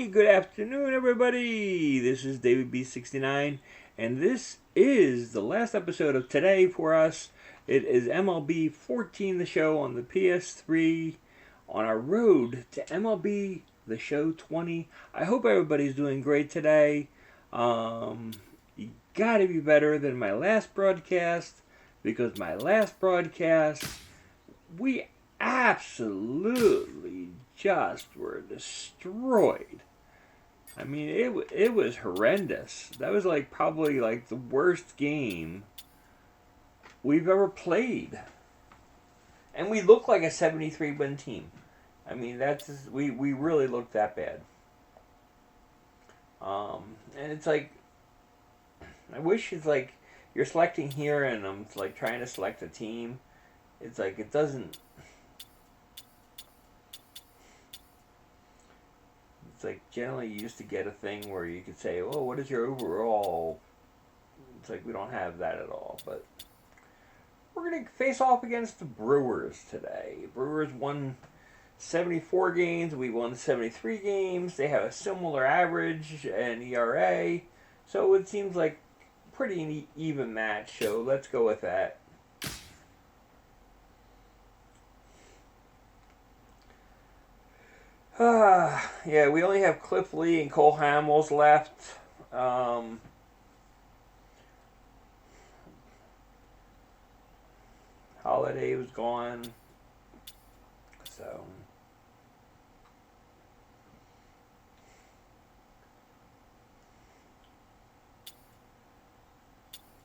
Hey, good afternoon, everybody. This is David B69, and this is the last episode of today for us. It is MLB 14, the show on the PS3, on our road to MLB the show 20. I hope everybody's doing great today. You gotta be better than my last broadcast, because my last broadcast, we absolutely just were destroyed. I mean, it was horrendous. That was probably the worst game we've ever played. And we look like a 73 win team. I mean, we really looked that bad. And it's I wish you're selecting here and I'm trying to select a team. It's it doesn't. It's generally you used to get a thing where you could say, oh, what is your overall? It's we don't have that at all. But we're going to face off against the Brewers today. Brewers won 74 games. We won 73 games. They have a similar average and ERA. So it seems like pretty even match. So let's go with that. Yeah, we only have Cliff Lee and Cole Hamels left. Holiday was gone. So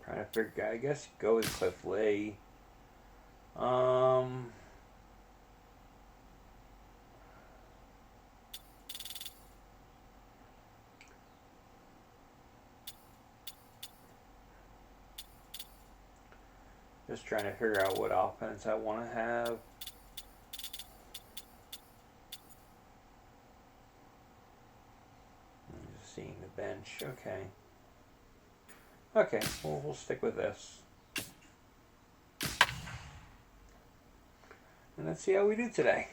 trying to figure, I guess go with Cliff Lee. Just trying to figure out what offense I want to have. I'm just seeing the bench. Okay. Okay, we'll stick with this. And let's see how we do today.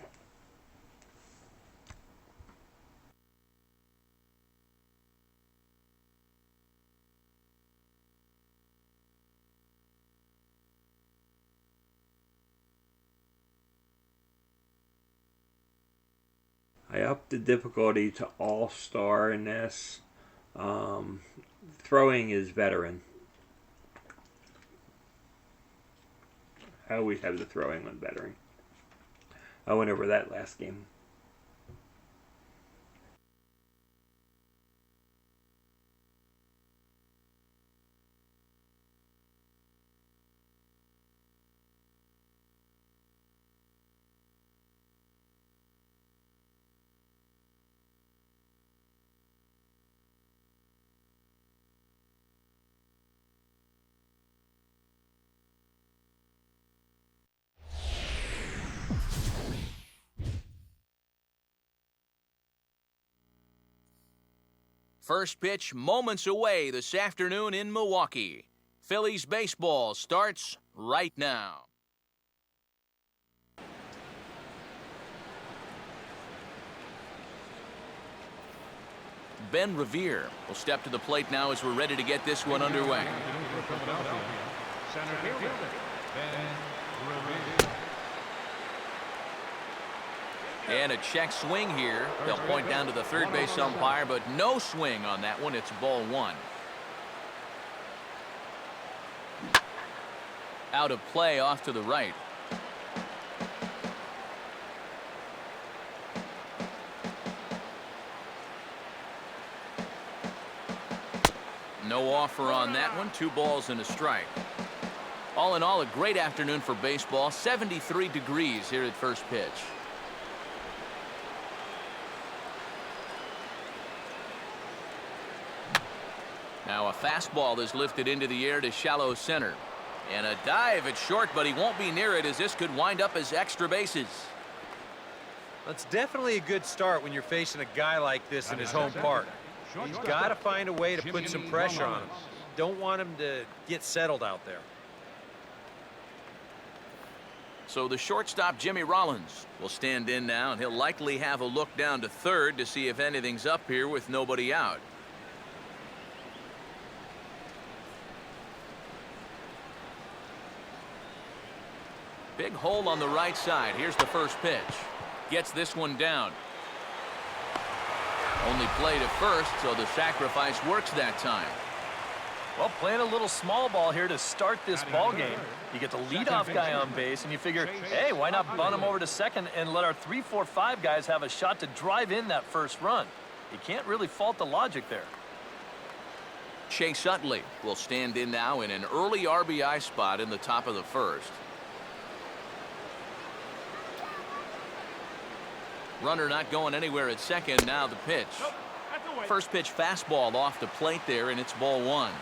I upped the difficulty to all-star in this. Throwing is veteran. I always have the throwing on veteran. I went over that last game. First pitch moments away this afternoon in Milwaukee. Phillies baseball starts right now. Ben Revere will step to the plate now as we're ready to get this one underway. Center fielder, Ben Revere. And a check swing here. They'll point down to the third base umpire, but no swing on that one. It's ball one. Out of play off to the right. No offer on that one. 2 balls and a strike. All in all, a great afternoon for baseball. 73 degrees here at first pitch. Now a fastball is lifted into the air to shallow center. And a dive at short, but he won't be near it as this could wind up as extra bases. That's definitely a good start when you're facing a guy like this in his home park. He's got to find a way to put some pressure on him. Don't want him to get settled out there. So the shortstop, Jimmy Rollins, will stand in now, and he'll likely have a look down to third to see if anything's up here with nobody out. Big hole on the right side. Here's the first pitch. Gets this one down. Only played at first, so the sacrifice works that time. Well, playing a little small ball here to start this ball game. You get the leadoff guy on base, and you figure, hey, why not bunt him over to second and let our 3, 4, 5 guys have a shot to drive in that first run? You can't really fault the logic there. Chase Utley will stand in now in an early RBI spot in the top of the first. Runner not going anywhere at second. Now the pitch. First pitch fastball off the plate there, and it's ball 1.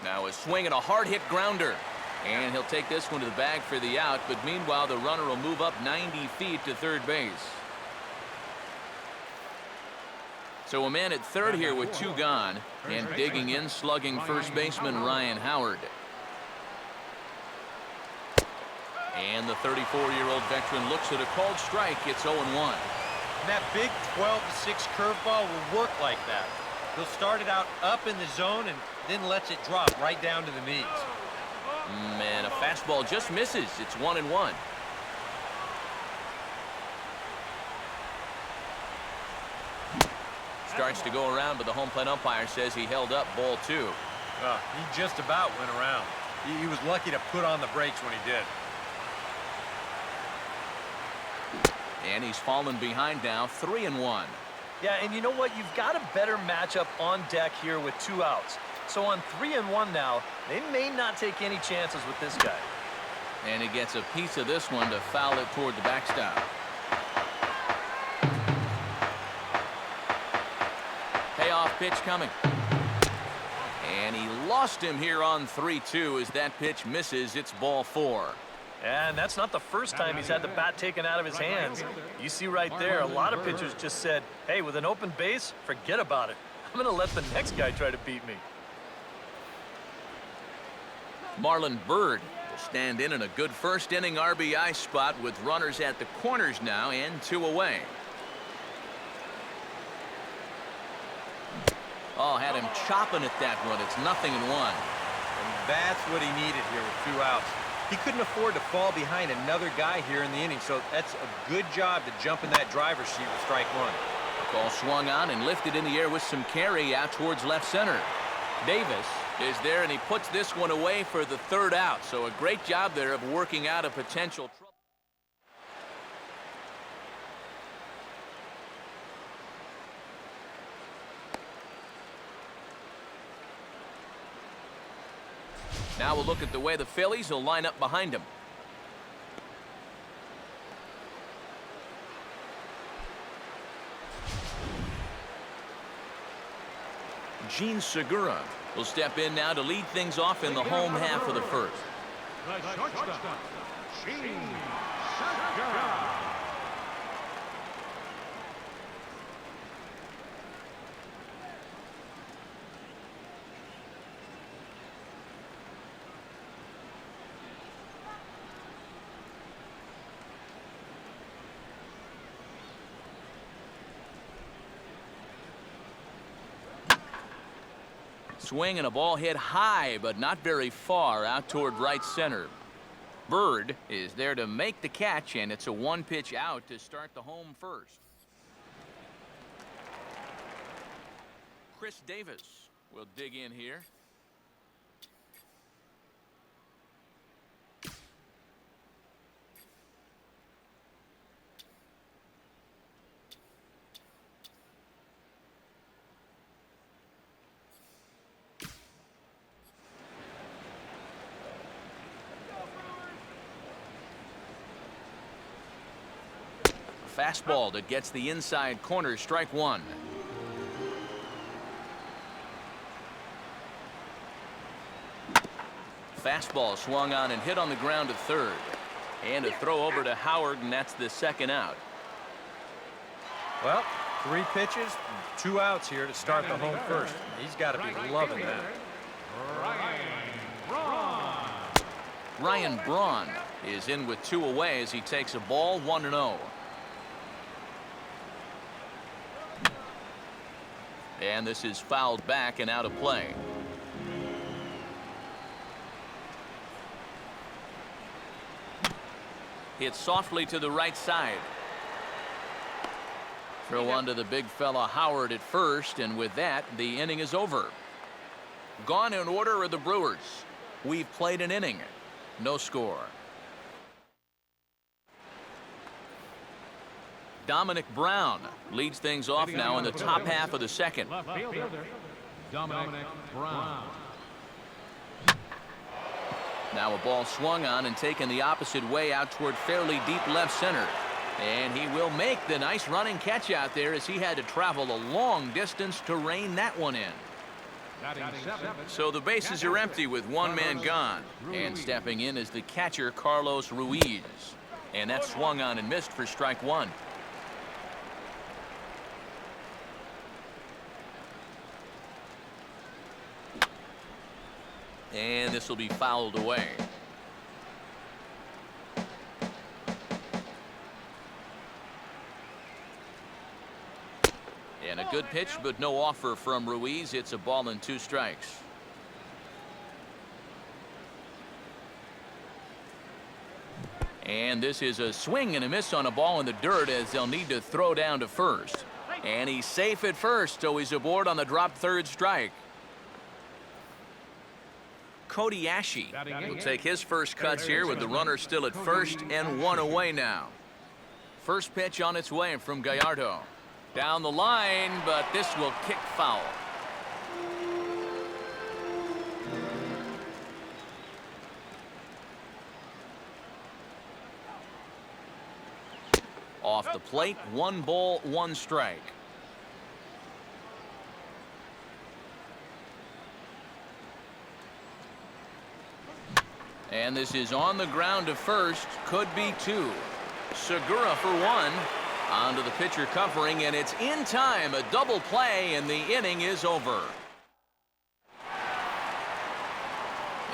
Now a swing and a hard hit grounder, and he'll take this one to the bag for the out. But meanwhile, the runner will move up 90 feet to third base. So a man at third here with 2 gone, and digging in, slugging first baseman Ryan Howard. And the 34-year-old veteran looks at a called strike. It's 0-1. And that big 12-6 curveball will work like that. He'll start it out up in the zone and then lets it drop right down to the knees. Man, a fastball just misses. It's 1-1. Starts to go around, but the home plate umpire says he held up ball 2. He just about went around. He was lucky to put on the brakes when he did. And he's fallen behind now, 3-1. Yeah, and you know what? You've got a better matchup on deck here with 2 outs. So on 3-1 now, they may not take any chances with this guy. And he gets a piece of this one to foul it toward the backstop. Payoff pitch coming. And he lost him here on 3-2 as that pitch misses. It's ball 4. And that's not the first time he's had the bat taken out of his hands. You see right there, a lot of pitchers just said, hey, with an open base, forget about it. I'm going to let the next guy try to beat me. Marlon Byrd will stand in a good first inning RBI spot with runners at the corners now and 2 away. Oh, had him chopping at that one. It's 0-1. And that's what he needed here with 2 outs. He couldn't afford to fall behind another guy here in the inning, so that's a good job to jump in that driver's seat with strike 1. Ball swung on and lifted in the air with some carry out towards left center. Davis is there, and he puts this one away for the 3rd out. So a great job there of working out a potential trouble. Now we'll look at the way the Phillies will line up behind him. Gene Segura will step in now to lead things off in the home half of the first. The shortstop, Gene Segura. Swing and a ball hit high, but not very far out toward right center. Byrd is there to make the catch, and it's a 1-pitch out to start the home first. Chris Davis will dig in here. Fastball that gets the inside corner, strike 1. Fastball swung on and hit on the ground to third. And a throw over to Howard, and that's the 2nd out. Well, 3 pitches, 2 outs here to start the home first. He's got to be loving that. Ryan Braun is in with 2 away as he takes a ball 1-0. And this is fouled back and out of play. Hit softly to the right side. Throw on to the big fella Howard at first, and with that, the inning is over. Gone in order are the Brewers. We've played an inning. No score. Dominic Brown leads things off now in the top half of the second. Left fielder, Dominic Brown. Now a ball swung on and taken the opposite way out toward fairly deep left center. And he will make the nice running catch out there as he had to travel a long distance to rein that one in. So the bases are empty with one man gone. And stepping in is the catcher Carlos Ruiz. And that swung on and missed for strike 1. And this will be fouled away. And a good pitch, but no offer from Ruiz. It's a ball and 2 strikes. And this is a swing and a miss on a ball in the dirt as they'll need to throw down to first. And he's safe at first, so he's aboard on the drop 3rd strike. Cody Ashe will take his first cuts here with the runner still at first and 1 away now. First pitch on its way from Gallardo. Down the line, but this will kick foul. Off the plate, 1 ball, 1 strike. And this is on the ground to first. Could be 2. Segura for 1. On to the pitcher covering, and it's in time. A double play, and the inning is over.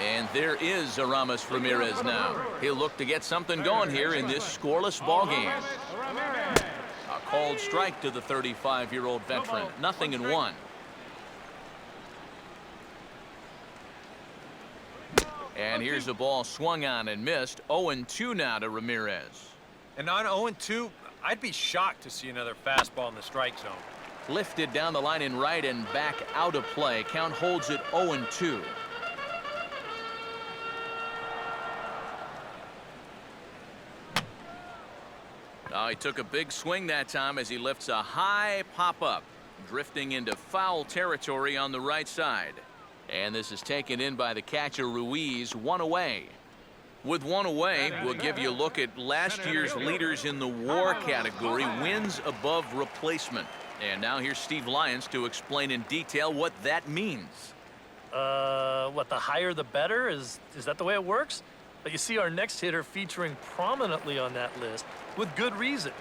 And there is Aramis Ramirez now. He'll look to get something going here in this scoreless ball game. A called strike to the 35-year-old veteran. 0-1. And here's a ball swung on and missed. 0-2 now to Ramirez. And on 0-2, I'd be shocked to see another fastball in the strike zone. Lifted down the line in right and back out of play. Count holds it 0-2. He took a big swing that time as he lifts a high pop-up, drifting into foul territory on the right side. And this is taken in by the catcher Ruiz. 1 away. With 1 away, we'll give you a look at last year's leaders in the WAR category, wins above replacement. And now here's Steve Lyons to explain in detail what that means. What, the higher the better? Is that the way it works? But you see our next hitter featuring prominently on that list with good reason.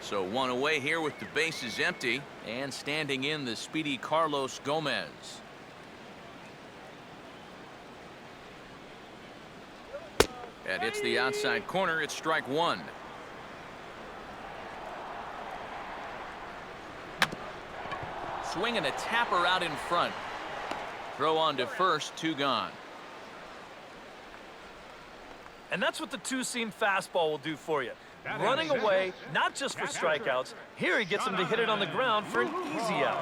So 1 away here with the bases empty, and standing in the speedy Carlos Gomez. That hits the outside corner. It's strike 1. Swinging a tapper out in front. Throw on to first, 2 gone. And that's what the 2-seam fastball will do for you. Running away, not just for strikeouts. Here he gets him to hit it on the ground for an easy out.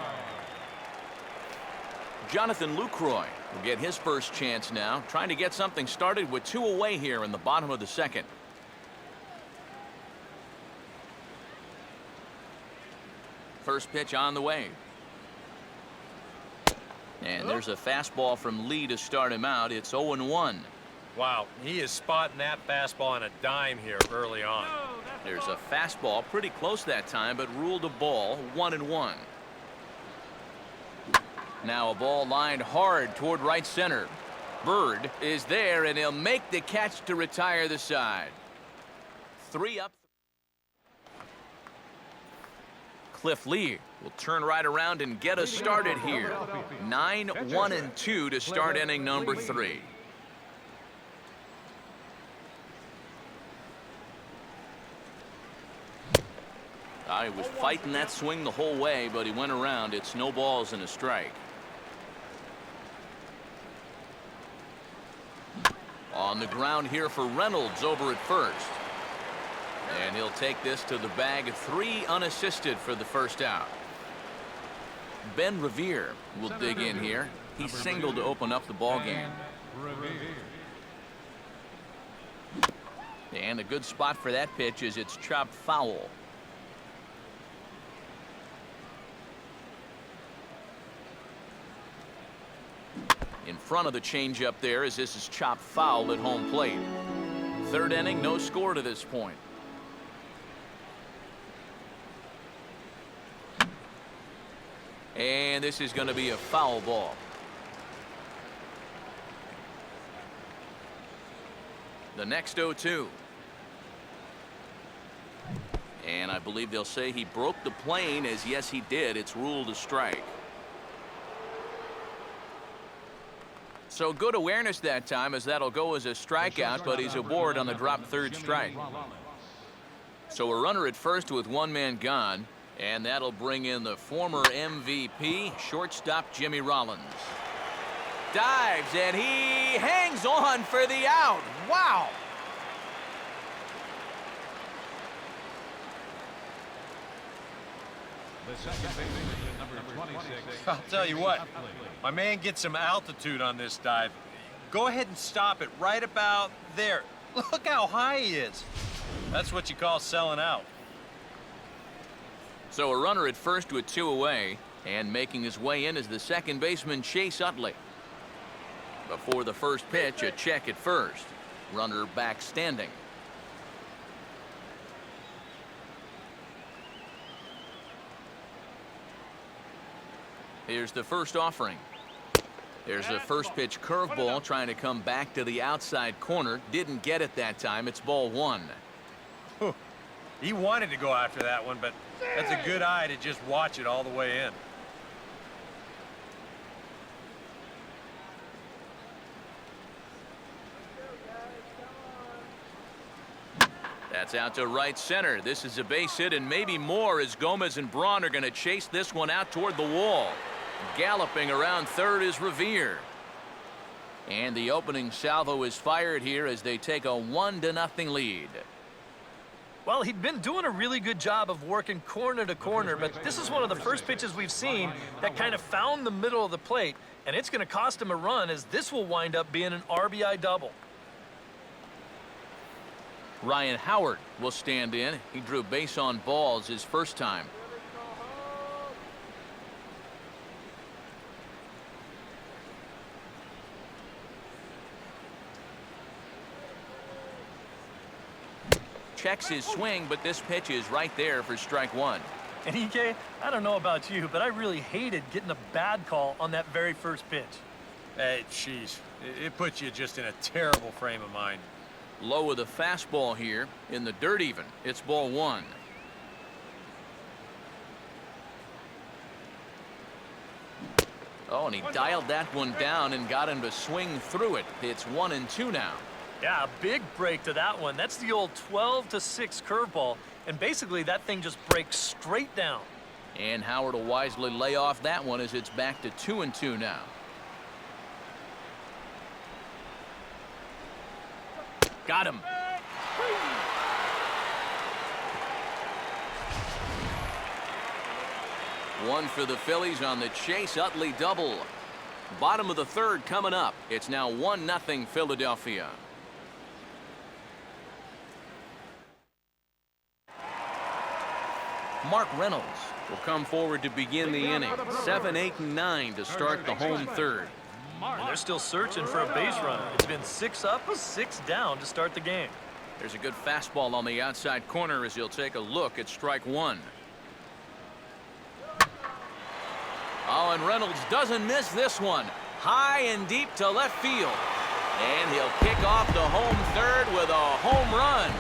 Jonathan Lucroy will get his first chance now, trying to get something started with 2 away here in the bottom of the second. First pitch on the way. And there's a fastball from Lee to start him out. It's 0-1. Wow, he is spotting that fastball on a dime here early on. There's a fastball pretty close that time, but ruled a ball. 1-1. Now a ball lined hard toward right center. Bird is there, and he'll make the catch to retire the side. 3 up. Cliff Lee will turn right around and get us started here. 9-1-2 to start inning number 3. He was fighting that swing the whole way, but he went around. It's no balls and a strike. On the ground here for Reynolds over at first. And he'll take this to the bag. 3 unassisted for the first out. Ben Revere will dig in here. He singled to open up the ball game. And a good spot for that pitch is it's chopped foul. In front of the changeup there as this is chopped foul at home plate. 3rd inning, no score to this point. And this is going to be a foul ball. The next 0-2. And I believe they'll say he broke the plane, as yes he did. It's ruled a strike. So good awareness that time, as that'll go as a strikeout, but he's aboard on the drop 3rd strike. So a runner at first with 1 man gone, and that'll bring in the former MVP, shortstop Jimmy Rollins. Dives, and he hangs on for the out. Wow! The second baseman, number 26. I'll tell you what, my man gets some altitude on this dive. Go ahead and stop it right about there. Look how high he is. That's what you call selling out. So a runner at first with 2 away, and making his way in is the second baseman Chase Utley. Before the first pitch, a check at first. Runner back standing. Here's the first offering. There's a first pitch curveball trying to come back to the outside corner. Didn't get it that time. It's ball 1. He wanted to go after that one, but that's a good eye to just watch it all the way in. That's out to right center. This is a base hit and maybe more, as Gomez and Braun are going to chase this one out toward the wall. Galloping around 3rd is Revere. And the opening salvo is fired here as they take a 1-0 lead. Well, he'd been doing a really good job of working corner to corner, but this is one of the first pitches we've seen that kind of found the middle of the plate, and it's going to cost him a run, as this will wind up being an RBI double. Ryan Howard will stand in. He drew base on balls his first time. Checks his swing, but this pitch is right there for strike 1. And EK, I don't know about you, but I really hated getting a bad call on that very first pitch. Hey, jeez, it puts you just in a terrible frame of mind. Low with a fastball here in the dirt even. It's ball 1. Oh, and he dialed that one down and got him to swing through it. It's 1-2 now. Yeah, a big break to that one. That's the old 12-6 curveball, and basically that thing just breaks straight down. And Howard will wisely lay off that one as it's back to 2-2 now. Got him. One for the Phillies on the Chase Utley double. Bottom of the 3rd coming up. It's now 1-0 Philadelphia. Mark Reynolds will come forward to begin the inning. 7, 8, and 9 to start the home 3rd. And they're still searching for a base runner. It's been 6 up, 6 down to start the game. There's a good fastball on the outside corner as he'll take a look at strike 1. Oh, and Reynolds doesn't miss this one. High and deep to left field. And he'll kick off the home 3rd with a home run.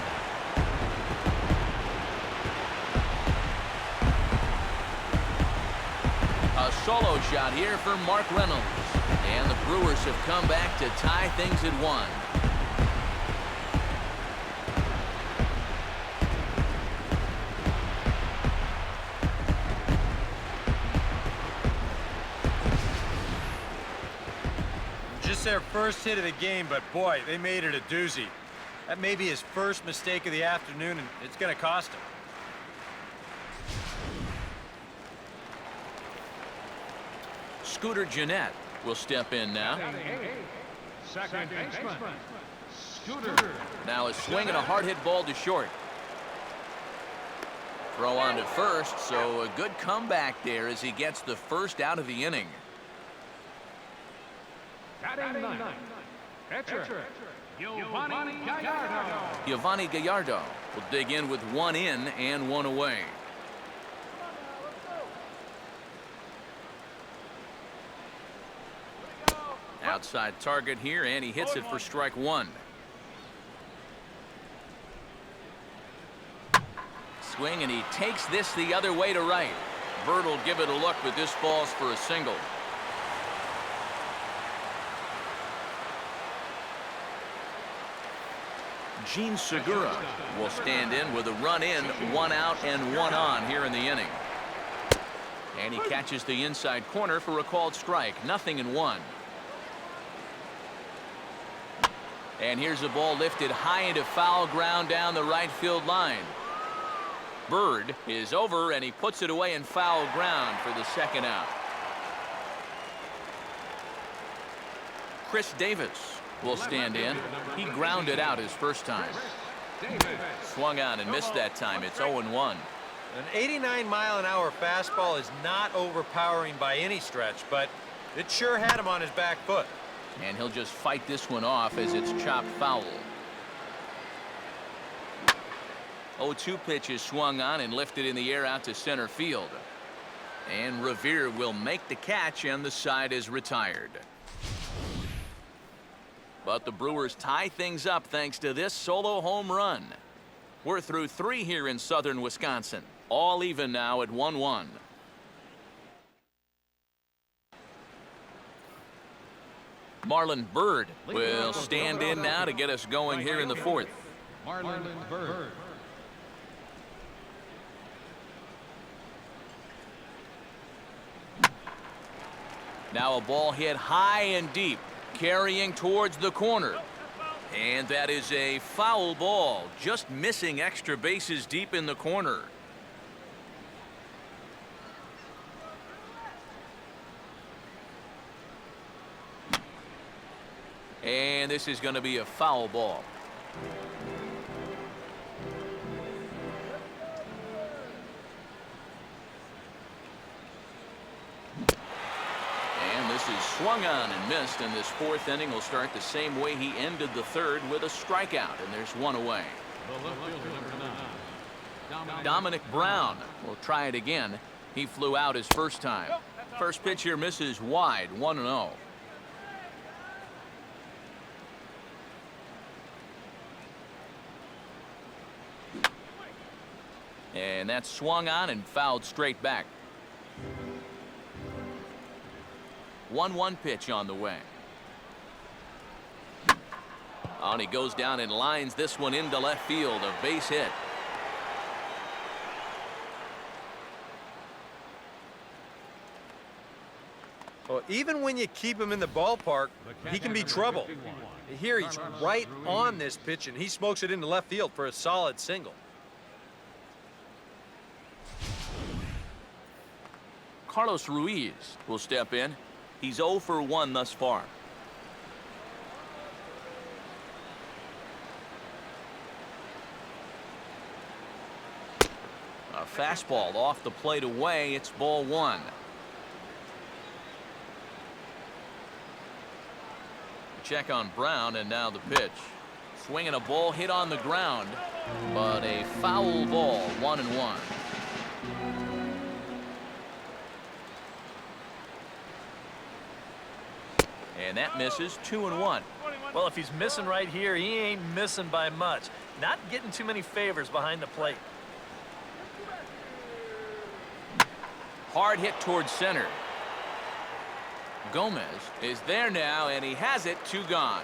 solo shot here for Mark Reynolds. And the Brewers have come back to tie things at 1. Just their first hit of the game, but boy, they made it a doozy. That may be his first mistake of the afternoon, and it's going to cost him. Scooter Jeanette will step in now. Second baseman, Scooter. Now a swing and a hard hit ball to short. Throw on to first, so a good comeback there as he gets the first out of the inning. Batting ninth, pitcher, Giovanni Gallardo. Giovanni Gallardo will dig in with 1 in and 1 away. Outside target here, and he hits it for strike 1. Swing, and he takes this the other way to right. Bird will give it a look, but this falls for a single. Gene Segura will stand in with a run in, 1 out, and 1 on here in the inning. And he catches the inside corner for a called strike. 0-1. And here's a ball lifted high into foul ground down the right field line. Bird is over, and he puts it away in foul ground for the second out. Chris Davis will stand in. He grounded out his first time. Swung on and missed that time. It's 0-1. An 89-mile-an-hour fastball is not overpowering by any stretch, but it sure had him on his back foot. And he'll just fight this one off as it's chopped foul. 0-2 pitch is swung on and lifted in the air out to center field. And Revere will make the catch, and the side is retired. But the Brewers tie things up thanks to this solo home run. We're through 3 here in southern Wisconsin. All even now at 1-1. Marlon Bird will stand in now to get us going here in the 4th. Marlon Bird. Now a ball hit high and deep, carrying towards the corner. And that is a foul ball, just missing extra bases deep in the corner. And this is going to be a foul ball. And this is swung on and missed, and this 4th inning will start the same way he ended the 3rd, with a strikeout, and there's 1 away. Dominic Brown will try it again. He flew out his first time. First pitch here misses wide, 1-0. And that's swung on and fouled straight back. 1-1 pitch on the way. And he goes down and lines this one into left field, a base hit. Well, even when you keep him in the ballpark, he can be trouble. Here he's right on this pitch, and he smokes it into left field for a solid single. Carlos Ruiz will step in. He's 0 for 1 thus far. A fastball off the plate away. It's ball 1. Check on Brown, and now the pitch. Swinging a ball hit on the ground, but a foul ball, 1-1. And that misses, 2-1. Well, if he's missing right here, he ain't missing by much. Not getting too many favors behind the plate. Hard hit towards center. Gomez is there now, and he has it. 2 gone.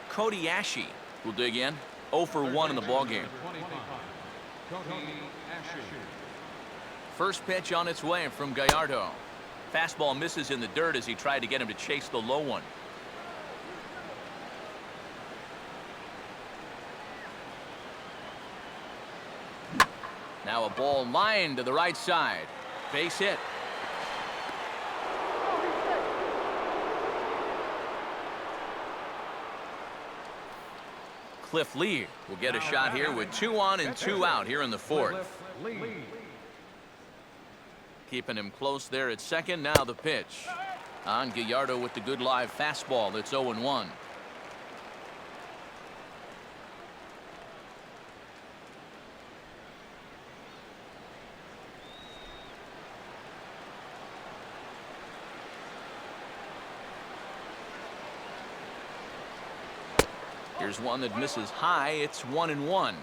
Cody Ashe will dig in. 0 for 1 in the ballgame. First pitch on its way from Gallardo. Fastball misses in the dirt as he tried to get him to chase the low one. Now a ball lined to the right side. Base hit. Cliff Lee will get a shot here with 2 on and 2 out here in the 4th. Keeping him close there at second. Now the pitch. On Gallardo with the good live fastball. That's 0-1. Here's one that misses high. It's 1-1.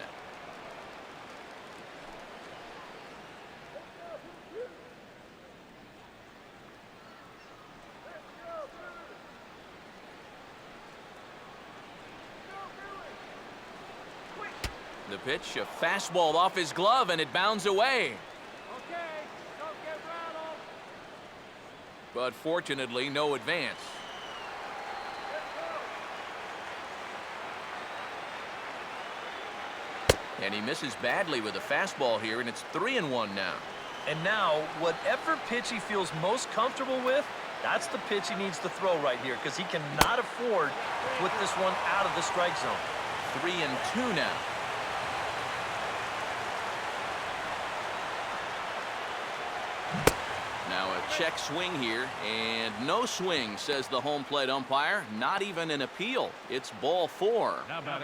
The pitch, a fastball off his glove, and it bounds away. But fortunately, no advance. And he misses badly with a fastball here, and it's 3-1 now. And now, whatever pitch he feels most comfortable with, that's the pitch he needs to throw right here, because he cannot afford to put this one out of the strike zone. 3-2 now. Now a check swing here, and no swing, says the home plate umpire. Not even an appeal. It's ball 4.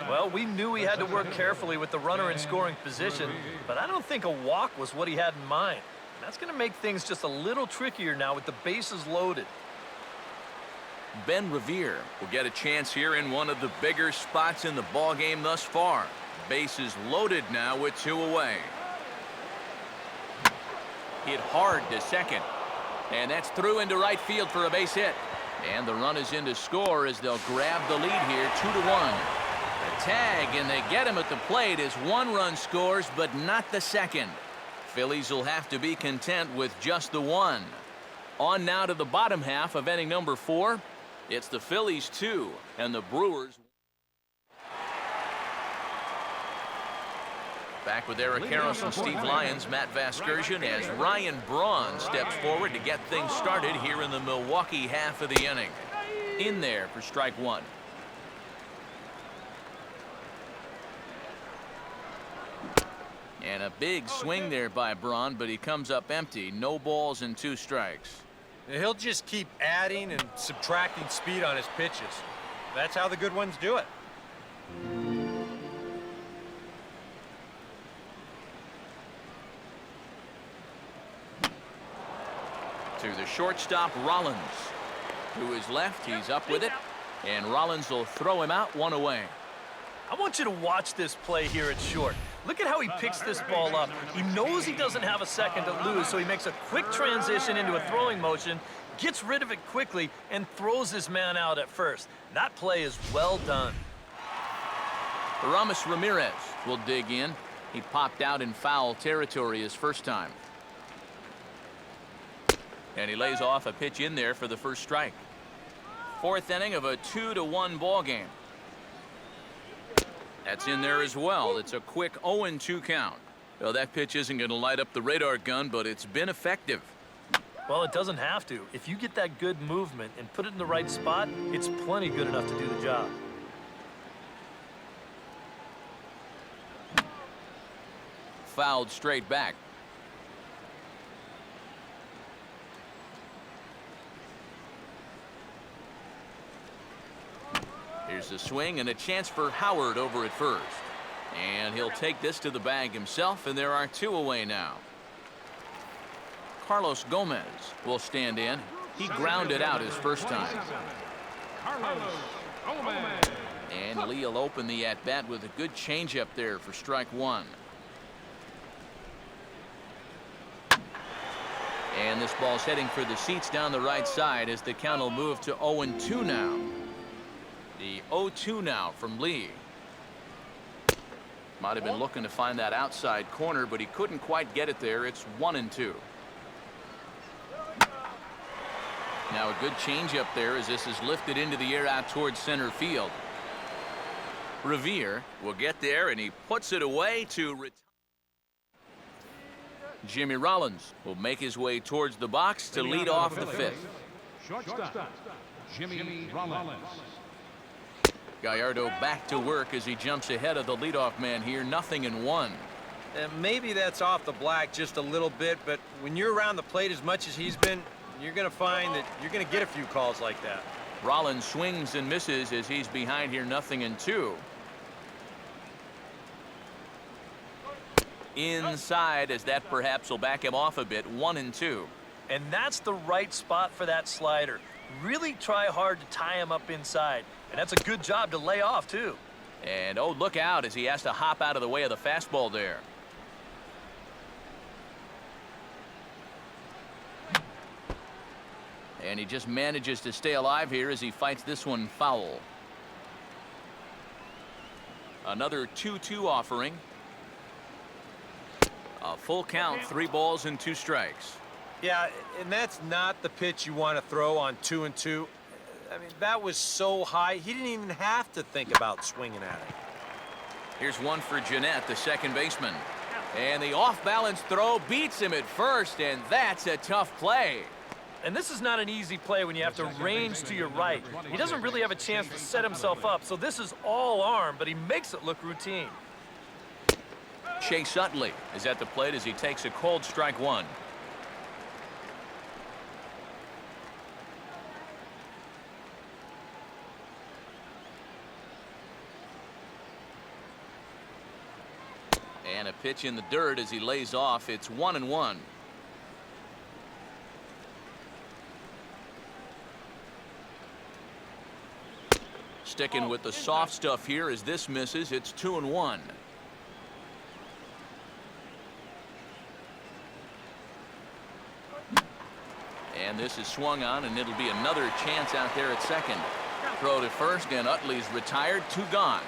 Well, we knew he had to work carefully with the runner in scoring position, but I don't think a walk was what he had in mind. That's going to make things just a little trickier now with the bases loaded. Ben Revere will get a chance here in one of the bigger spots in the ballgame thus far. Bases loaded now with 2 away. Hit hard to second. And that's through into right field for a base hit. And the run is in to score as they'll grab the lead here, 2-1. A tag, and they get him at the plate as 1 run scores, but not the second. Phillies will have to be content with just the 1. On now to the bottom half of inning number 4. It's the Phillies 2 and the Brewers. Back with Eric Harrelson, Steve Lyons, Matt Vasgersian as Ryan Braun steps forward to get things started here in the Milwaukee half of the inning. In there for strike 1. And a big swing there by Braun, but he comes up empty. No balls and 2 strikes. He'll just keep adding and subtracting speed on his pitches. That's how the good ones do it. To the shortstop, Rollins. To his left, he's up with it. And Rollins will throw him out, 1 away. I want you to watch this play here at short. Look at how he picks this ball up. He knows he doesn't have a second to lose, so he makes a quick transition into a throwing motion, gets rid of it quickly, and throws his man out at first. That play is well done. Aramis Ramirez will dig in. He popped out in foul territory his first time. And he lays off a pitch in there for the first strike. 4th inning of a 2-1 ball game. That's in there as well. It's a quick 0-2 count. Well, that pitch isn't going to light up the radar gun, but it's been effective. Well, it doesn't have to. If you get that good movement and put it in the right spot, it's plenty good enough to do the job. Fouled straight back. Here's a swing and a chance for Howard over at first. And he'll take this to the bag himself, and there are 2 away now. Carlos Gomez will stand in. He grounded out his first time. And Lee will open the at-bat with a good changeup there for strike 1. And this ball's heading for the seats down the right side as the count will move to 0-2 now. The 0-2 now from Lee. Might have been looking to find that outside corner, but he couldn't quite get it there. It's 1-2. Now a good changeup there as this is lifted into the air out towards center field. Revere will get there, and he puts it away to retire. Jimmy Rollins will make his way towards the box to lead off the fifth. Shortstop, Jimmy Rollins. Gallardo back to work as he jumps ahead of the leadoff man here, 0-1. And maybe that's off the black just a little bit, but when you're around the plate as much as he's been, you're going to find that you're going to get a few calls like that. Rollins swings and misses as he's behind here, 0-2. Inside as that perhaps will back him off a bit, 1-2. And that's the right spot for that slider. Really try hard to tie him up inside. And that's a good job to lay off, too. And, oh, look out as he has to hop out of the way of the fastball there. And he just manages to stay alive here as he fights this one foul. Another 2-2 offering. A full count, 3 balls and 2 strikes. Yeah, and that's not the pitch you want to throw on 2-2. I mean, that was so high, he didn't even have to think about swinging at it. Here's one for Jeanette, the second baseman. And the off-balance throw beats him at first, and that's a tough play. And this is not an easy play when you have to range to your right. He doesn't really have a chance to set himself up, so this is all arm, but he makes it look routine. Chase Utley is at the plate as he takes a cold strike 1. And a pitch in the dirt as he lays off. It's 1-1. Sticking with the soft stuff here as this misses. It's 2-1. And this is swung on, and it'll be another chance out there at second. Throw to first, and Utley's retired. 2 gone.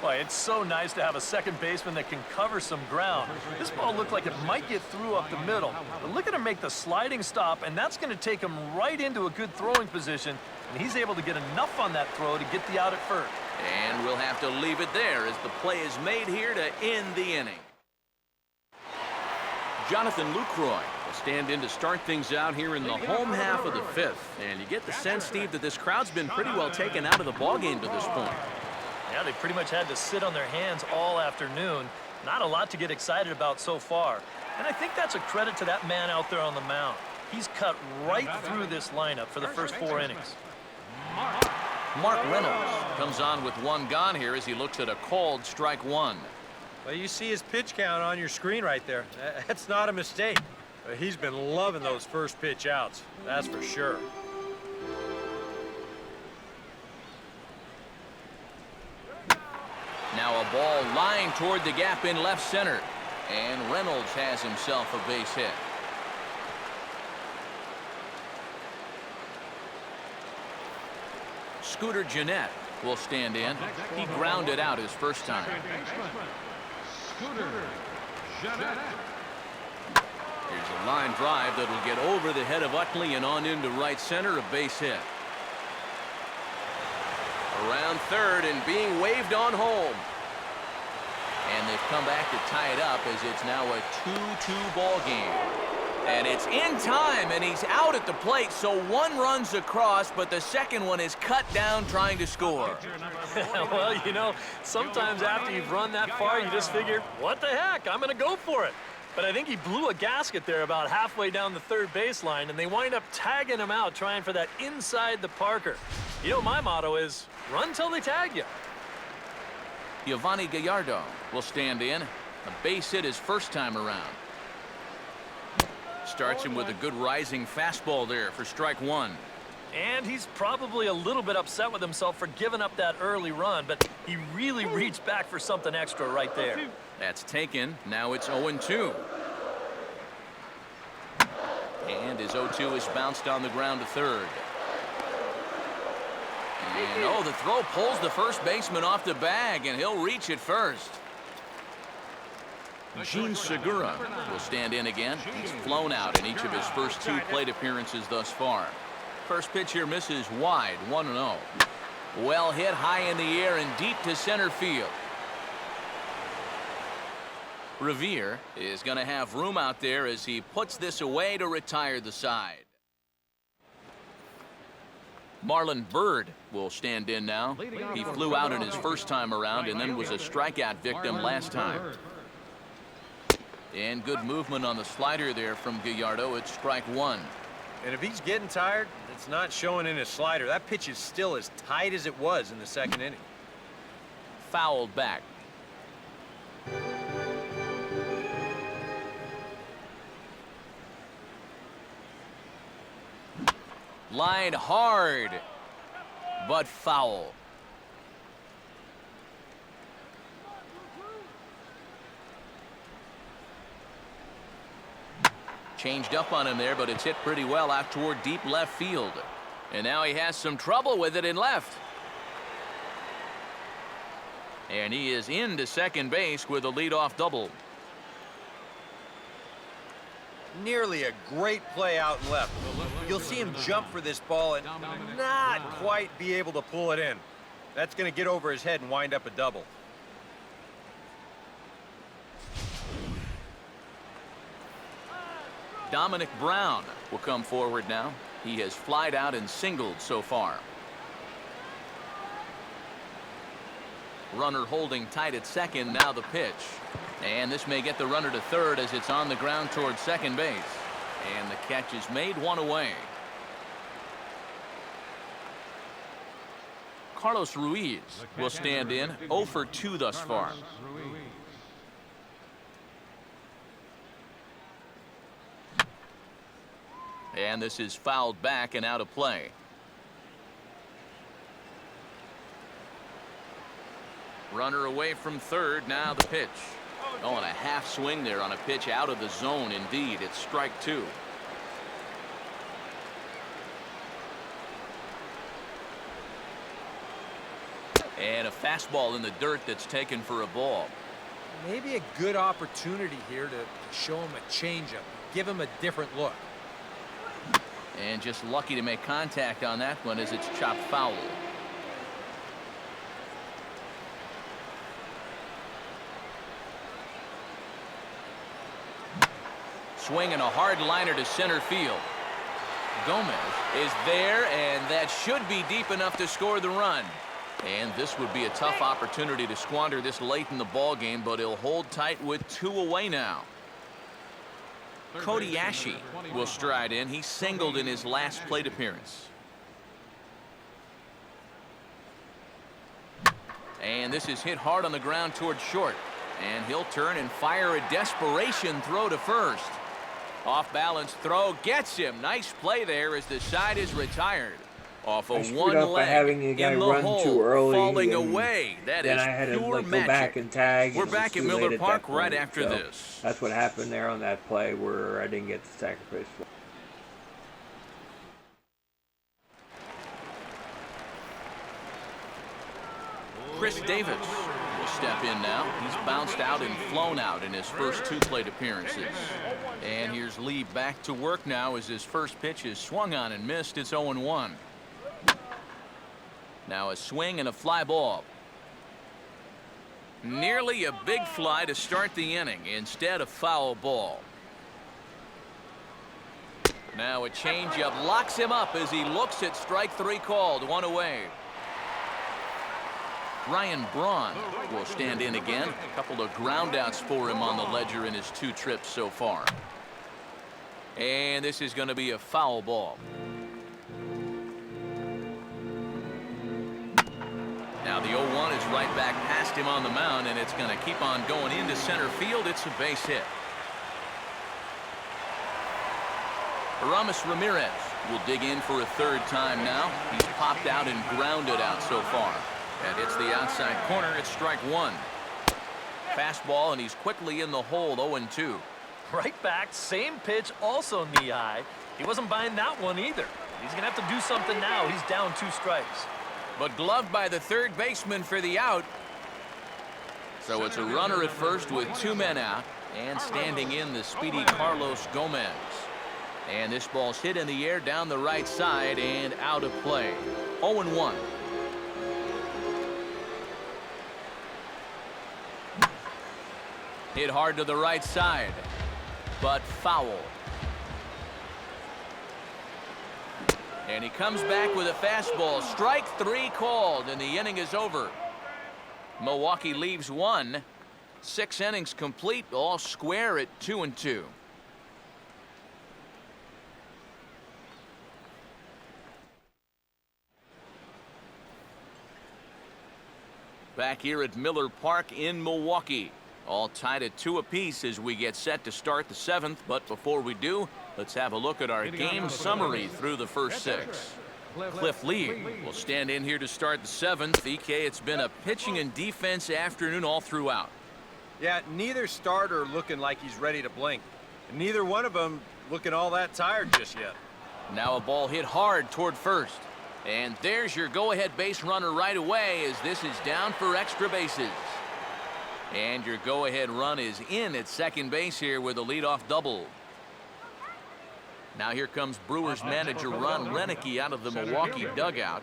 Boy, it's so nice to have a second baseman that can cover some ground. This ball looked like it might get through up the middle. But look at him make the sliding stop, and that's going to take him right into a good throwing position. And he's able to get enough on that throw to get the out at first. And we'll have to leave it there as the play is made here to end the inning. Jonathan Lucroy will stand in to start things out here in the home half of the fifth. And you get the sense, Steve, that this crowd's been pretty well taken out of the ballgame to this point. Yeah, they pretty much had to sit on their hands all afternoon. Not a lot to get excited about so far. And I think that's a credit to that man out there on the mound. He's cut right through this lineup for the first 4 innings. Mark Reynolds comes on with 1 gone here as he looks at a called strike 1. Well, you see his pitch count on your screen right there. That's not a mistake. He's been loving those first pitch outs, that's for sure. Now a ball lying toward the gap in left center. And Reynolds has himself a base hit. Scooter Jeanette will stand in. He grounded out his first time. Scooter Jeanette. Here's a line drive that will get over the head of Utley and on into right center, a base hit. Around third and being waved on home. And they've come back to tie it up as it's now a 2-2 ball game. And it's in time, and he's out at the plate, so 1 runs across, but the second one is cut down trying to score. Well, you know, sometimes after you've run that far, you just figure, what the heck, I'm going to go for it. But I think he blew a gasket there about halfway down the third baseline, and they wind up tagging him out, trying for that inside the Parker. You know, my motto is, run till they tag you. Giovanni Gallardo will stand in. A base hit his first time around. Starts him with a good rising fastball there for strike 1. And he's probably a little bit upset with himself for giving up that early run, but he really reached back for something extra right there. That's taken. Now it's 0-2. And his 0-2 is bounced on the ground to third. And oh, the throw pulls the first baseman off the bag, and he'll reach it first. Gene Segura will stand in again. He's flown out in each of his first 2 plate appearances thus far. First pitch here misses wide, 1-0. Well hit high in the air and deep to center field. Revere is going to have room out there as he puts this away to retire the side. Marlon Byrd will stand in now. He flew out in his first time around and then was a strikeout victim last time. And good movement on the slider there from Gallardo. It's strike 1. And if he's getting tired, it's not showing in his slider. That pitch is still as tight as it was in the second inning. Fouled back. Lined hard, but foul. Changed up on him there, but it's hit pretty well out toward deep left field. And now he has some trouble with it in left. And he is into second base with a leadoff double. Nearly a great play out and left. You'll see him jump for this ball and not quite be able to pull it in. That's going to get over his head and wind up a double. Dominic Brown will come forward now. He has flied out and singled so far. Runner holding tight at second. Now the pitch. And this may get the runner to third as it's on the ground towards second base. And the catch is made, 1 away. Carlos Ruiz will stand in, 0 for 2 thus far. And this is fouled back and out of play. Runner away from third. Now the pitch. Oh, and a half swing there on a pitch out of the zone. Indeed, it's strike 2. And a fastball in the dirt that's taken for a ball. Maybe a good opportunity here to show him a changeup, give him a different look. And just lucky to make contact on that one as it's chopped foul. Swinging a hard liner to center field. Gomez is there, and that should be deep enough to score the run. And this would be a tough opportunity to squander this late in the ball game, but he'll hold tight with 2 away now. Cody Ashe will stride in. He singled in his last plate appearance. And this is hit hard on the ground towards short. And he'll turn and fire a desperation throw to first. Off balance throw gets him. Nice play there as the side is retired. Off a one leg having a guy in the run hole, too early, falling away. That then is I had to pure go magic. back and tag. We're and back at it was too Miller late at Park that right point. after So this. That's what happened there on that play where I didn't get the sacrifice. Chris Davis will step in now. He's bounced out and flown out in his first 2 plate appearances. And here's Lee back to work now as his first pitch is swung on and missed. It's 0-1. Now a swing and a fly ball. Nearly a big fly to start the inning. Instead, a foul ball. Now a changeup locks him up as he looks at strike 3 called. 1 away. Ryan Braun will stand in again. A couple of groundouts for him on the ledger in his 2 trips so far. And this is going to be a foul ball. Now the 0-1 is right back past him on the mound, and it's going to keep on going into center field. It's a base hit. Aramis Ramirez will dig in for a 3rd time now. He's popped out and grounded out so far. And it's the outside corner. It's strike 1. Fastball, and he's quickly in the hole. 0-2. Right back, same pitch, also knee-high. He wasn't buying that one either. He's going to have to do something now. He's down 2 strikes. But gloved by the third baseman for the out. So it's a runner at first with 2 men out. And standing in the speedy Carlos Gomez. And this ball's hit in the air down the right side and out of play. 0-1. Hit hard to the right side, but foul. And he comes back with a fastball. Strike 3 called, and the inning is over. Milwaukee leaves 1. 6 innings complete, all square at 2-2. Back here at Miller Park in Milwaukee. All tied at 2 apiece as we get set to start the 7th. But before we do, let's have a look at our game summary through the first 6. Cliff Lee will stand in here to start the 7th. EK, it's been a pitching and defense afternoon all throughout. Yeah, neither starter looking like he's ready to blink. And neither one of them looking all that tired just yet. Now a ball hit hard toward first. And there's your go-ahead base runner right away as this is down for extra bases. And your go-ahead run is in at second base here with a leadoff double. Now here comes Brewers manager Ron Renicky out of the Milwaukee dugout.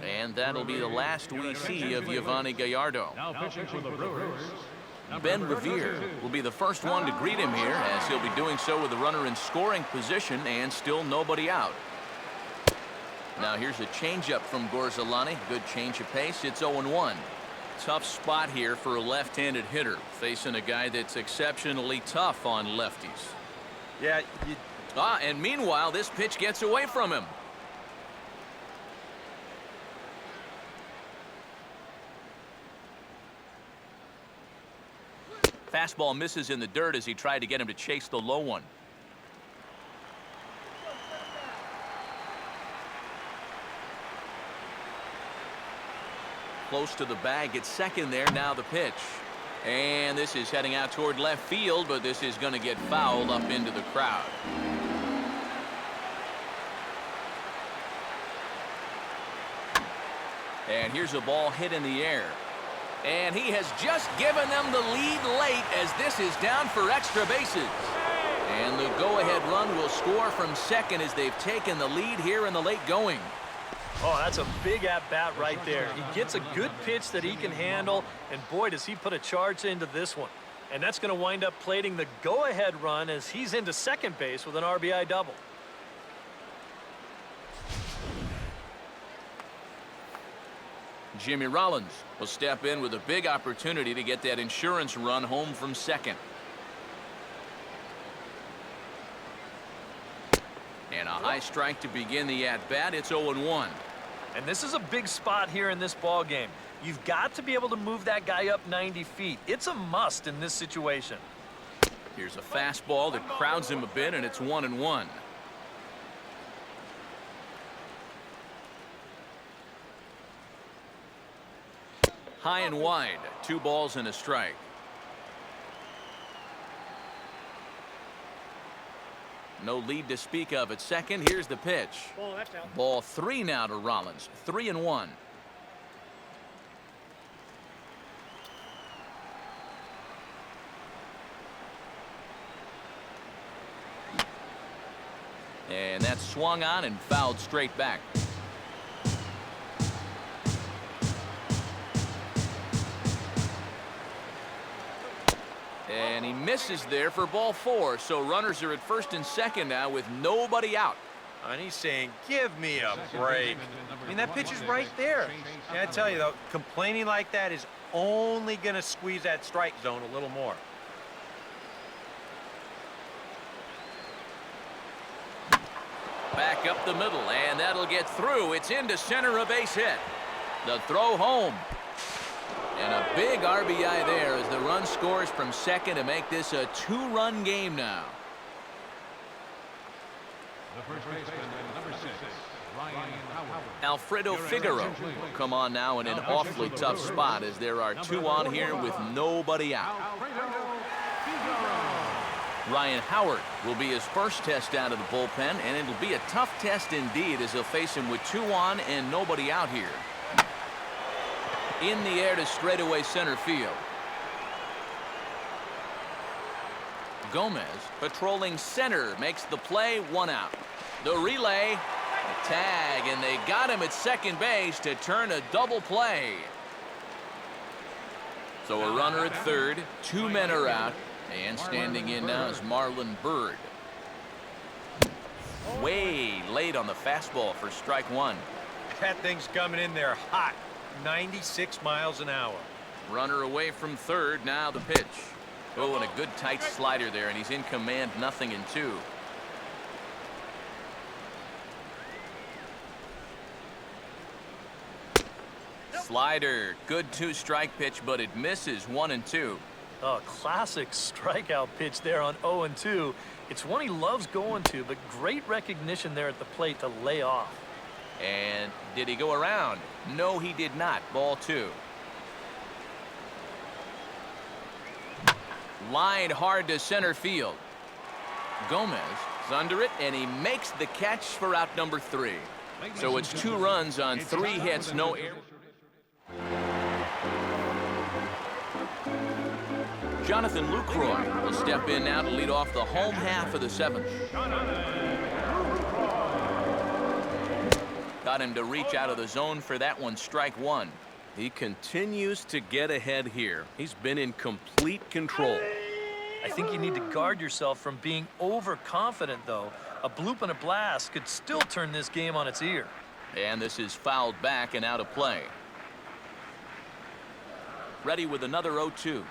And that'll be the last we see of Yovani Gallardo. Now pitching for the Brewers. Ben Revere will be the first one to greet him here as he'll be doing so with the runner in scoring position and still nobody out. Now here's a changeup from Gorzalani. Good change of pace. It's 0-1. Tough spot here for a left-handed hitter facing a guy that's exceptionally tough on lefties. Yeah, And meanwhile, this pitch gets away from him. Fastball misses in the dirt as he tried to get him to chase the low one. Close to the bag at second there. Now the pitch. And this is heading out toward left field, but this is going to get fouled up into the crowd. And here's a ball hit in the air. And he has just given them the lead late as this is down for extra bases. And the go-ahead run will score from second as they've taken the lead here in the late going. Oh, that's a big at-bat right there. He gets a good pitch that he can handle, and boy, does he put a charge into this one. And that's going to wind up plating the go-ahead run as he's into second base with an RBI double. Jimmy Rollins will step in with a big opportunity to get that insurance run home from second. And a high strike to begin the at-bat. It's 0-1. And this is a big spot here in this ball game. You've got to be able to move that guy up 90 feet. It's a must in this situation. Here's a fastball that crowds him a bit, and it's 1-1. High and wide. 2 balls and a strike. No lead to speak of at second. Here's the pitch. Ball 3 now to Rollins. 3-1. And that's swung on and fouled straight back. And he misses there for ball 4. So runners are at first and second now with nobody out. and he's saying, give me a break. I mean, that pitch is right there. And I tell you, though, complaining like that is only going to squeeze that strike zone a little more. Back up the middle, and that'll get through. It's into center, a base hit. The throw home. And a big RBI there as the run scores from second to make this a 2-run game now. The first baseman, number 6, Ryan Howard. Alfredo Figueroa will come on now in an awfully tough spot, as there are 2 on here with nobody out. Alfredo Figueroa. Ryan Howard will be his first test out of the bullpen, and it'll be a tough test indeed as he'll face him with 2 on and nobody out here. In the air to straightaway center field. Gomez patrolling center makes the play, 1 out. The relay, a tag, and they got him at second base to turn a double play. So a runner at third, 2 men are out, and standing in now is Marlon Byrd. Way late on the fastball for strike 1. That thing's coming in there hot, 96 miles an hour. Runner away from third, now the pitch. Oh, and a good tight slider there, and he's in command, 0-2. Slider, good 2-strike pitch, but it misses, 1-2. Oh, classic strikeout pitch there on 0-2. It's one he loves going to, but great recognition there at the plate to lay off. And did he go around? No, he did not. Ball 2. Lined hard to center field. Gomez is under it, and he makes the catch for out number 3. So it's 2 runs on 3 hits, no error. Jonathan Lucroy will step in now to lead off the home half of the 7th. Got him to reach out of the zone for that one, strike 1. He continues to get ahead here. He's been in complete control. I think you need to guard yourself from being overconfident, though. A bloop and a blast could still turn this game on its ear. And this is fouled back and out of play. Ready with another 0-2.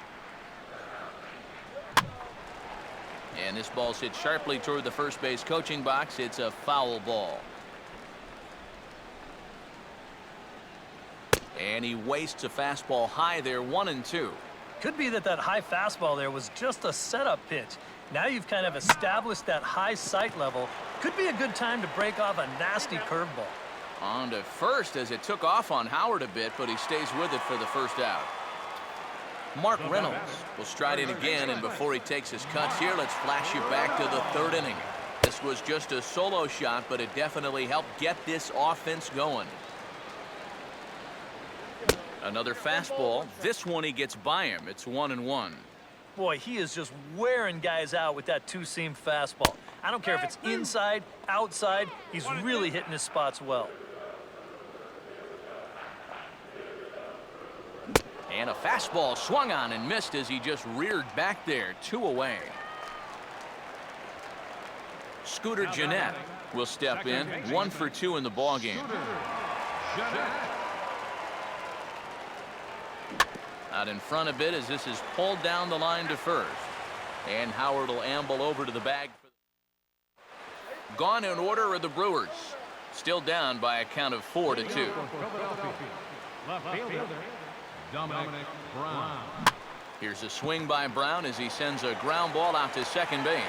And this ball's hit sharply toward the first base coaching box. It's a foul ball. And he wastes a fastball high there, 1-2. Could be that high fastball there was just a setup pitch. Now you've kind of established that high sight level. Could be a good time to break off a nasty curveball. On to first as it took off on Howard a bit, but he stays with it for the first out. Mark Reynolds will stride in again, and before he takes his cuts here, let's flash you back to the 3rd inning. This was just a solo shot, but it definitely helped get this offense going. Another fastball. This one he gets by him. It's 1-1. Boy, he is just wearing guys out with that 2-seam fastball. I don't care if it's inside, outside, he's really hitting his spots well. And a fastball swung on and missed as he just reared back there, 2 away. Scooter Gennett will step in, 1 for 2 in the ballgame. Out in front a bit as this is pulled down the line to first. And Howard will amble over to the bag. Gone in order are the Brewers. Still down by a count of 4-2. Left fielder, Dominic Brown. Here's a swing by Brown as he sends a ground ball out to second base.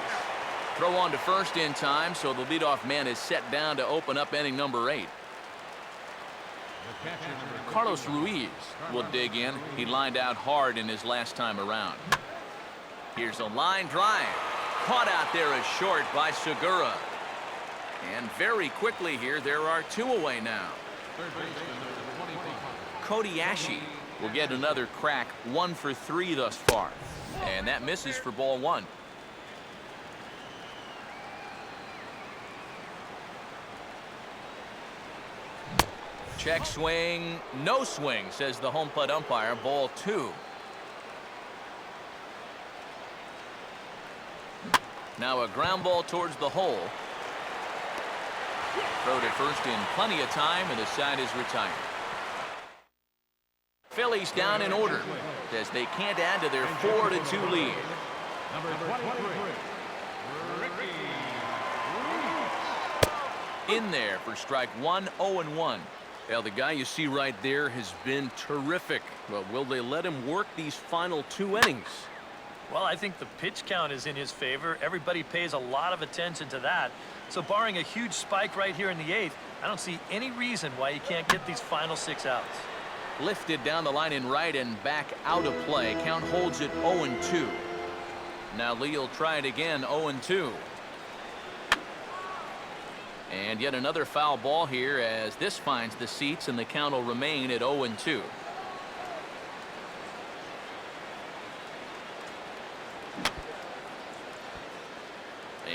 Throw on to first in time, so the leadoff man is set down to open up inning number 8. Carlos Ruiz will dig in. He lined out hard in his last time around. Here's a line drive. Caught out there as short by Segura. And very quickly here, there are 2 away now. Cody Ashe will get another crack, 1 for 3 thus far. And that misses for ball 1. Check swing, no swing, says the home plate umpire. Ball 2. Now a ground ball towards the hole. Throw to first in plenty of time, and the side is retired. Phillies down in order as they can't add to their 4-2 lead. Number 23, Ricky. In there for strike 1, 0-1. Well, the guy you see right there has been terrific. Well, will they let him work these final 2 innings? Well, I think the pitch count is in his favor. Everybody pays a lot of attention to that. So barring a huge spike right here in the 8th, I don't see any reason why he can't get these final 6 outs. Lifted down the line in right and back out of play. Count holds it 0-2. Now Lee will try it again, 0-2. And yet another foul ball here as this finds the seats, and the count will remain at 0-2.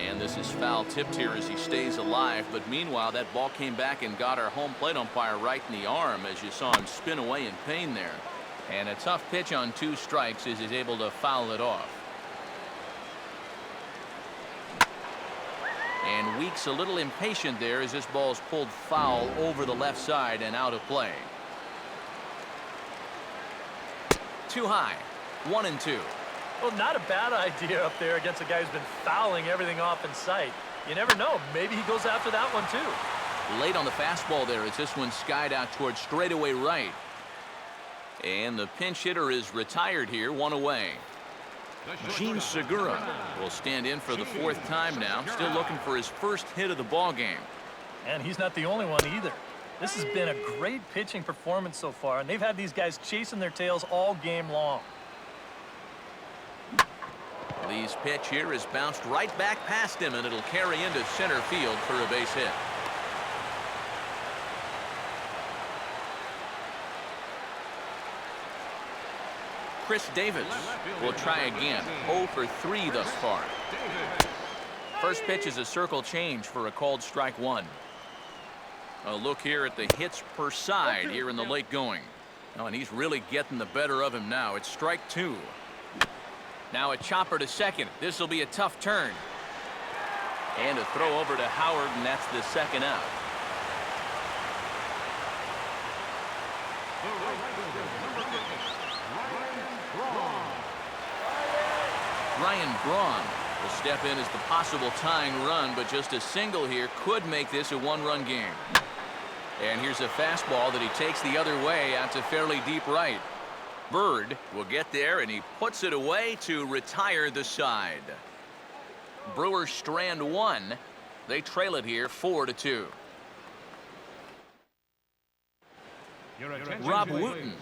And this is foul tipped here as he stays alive. But meanwhile, that ball came back and got our home plate umpire right in the arm as you saw him spin away in pain there. And a tough pitch on 2 strikes as he's able to foul it off. And Weeks a little impatient there as this ball's pulled foul over the left side and out of play. Too high. 1-2. Well, not a bad idea up there against a guy who's been fouling everything off in sight. You never know. Maybe he goes after that one, too. Late on the fastball there as this one skied out towards straightaway right. And the pinch hitter is retired here, 1 away. Gene Segura will stand in for the 4th time now, still looking for his first hit of the ball game. And he's not the only one either. This has been a great pitching performance so far, and they've had these guys chasing their tails all game long. Lee's pitch here is bounced right back past him, and it'll carry into center field for a base hit. Chris Davis will try again. 0 for 3 thus far. First pitch is a circle change for a called strike 1. A look here at the hits per side here in the late going. Oh, and he's really getting the better of him now. It's strike 2. Now a chopper to second. This will be a tough turn. And a throw over to Howard, and that's the second out. Ryan Braun will step in as the possible tying run, but just a single here could make this a 1-run game. And here's a fastball that he takes the other way out to fairly deep right. Bird will get there, and he puts it away to retire the side. Brewers strand 1. They trail it here 4-2. Rob Wooten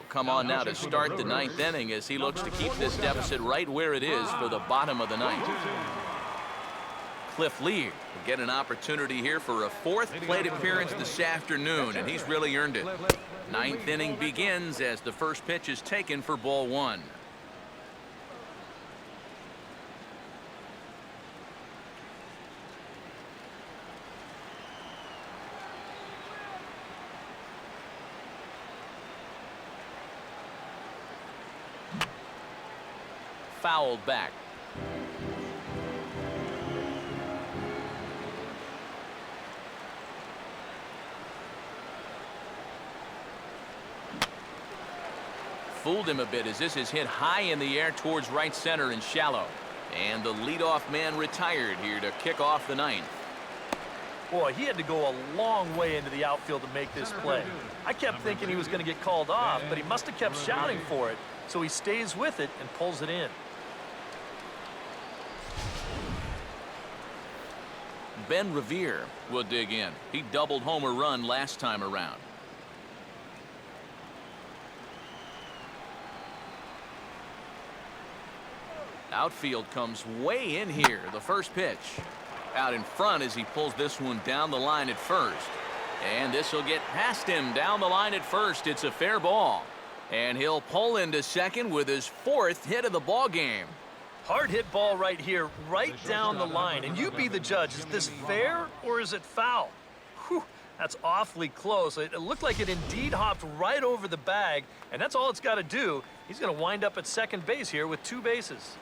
come on now to start the 9th inning as he looks to keep this deficit right where it is for the bottom of the 9th. Cliff Lee will get an opportunity here for a 4th plate appearance this afternoon, and he's really earned it. 9th inning begins as the first pitch is taken for ball 1. Fouled back. Fooled him a bit as this is hit high in the air towards right center and shallow. And the leadoff man retired here to kick off the 9th. Boy, he had to go a long way into the outfield to make this play. I kept thinking he was going to get called off, but he must have kept shouting for it. So he stays with it and pulls it in. Ben Revere will dig in. He doubled homer run last time around. Outfield comes way in here. The first pitch out in front as he pulls this one down the line at first. And this will get past him down the line at first. It's a fair ball. And he'll pull into second with his 4th hit of the ball game. Hard hit ball right here, right down the line. And you be the judge. Is this fair or is it foul? Whew, that's awfully close. It looked like it indeed hopped right over the bag, and that's all it's got to do. He's going to wind up at second base here with 2 bases.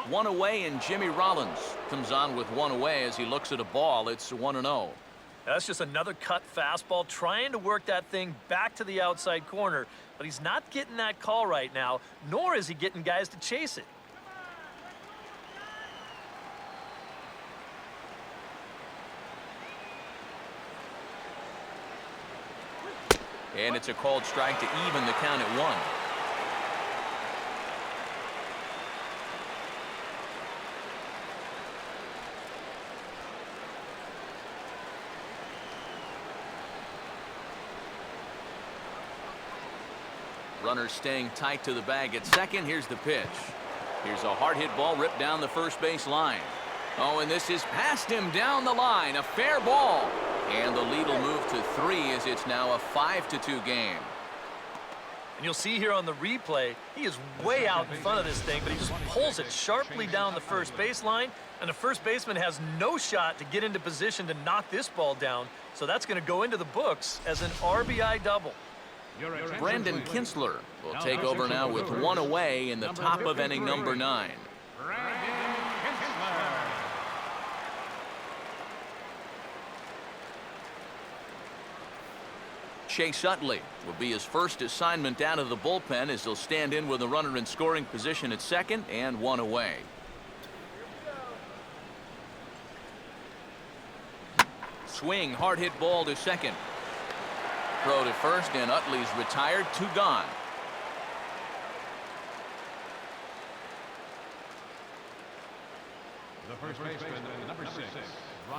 One away, and Jimmy Rollins comes on with 1 away as he looks at a ball. It's 1-0. That's just another cut fastball, trying to work that thing back to the outside corner. But he's not getting that call right now, nor is he getting guys to chase it. And it's a called strike to even the count at 1. Runners staying tight to the bag at second. Here's the pitch. Here's a hard hit ball ripped down the first base line. Oh, and this is past him down the line. A fair ball. And the lead will move to 3 as it's now a 5-2 game. And you'll see here on the replay, he is way out in front of this thing, but he just pulls it sharply down the first baseline, and the first baseman has no shot to get into position to knock this ball down. So that's going to go into the books as an RBI double. Brandon Kinsler will take over now with 1 away in the top of inning number 9. Chase Utley will be his first assignment out of the bullpen as they'll stand in with a runner in scoring position at second and 1 away. Swing, hard hit ball to second. Throw to first, and Utley's retired, 2 gone. The first baseman, number 6,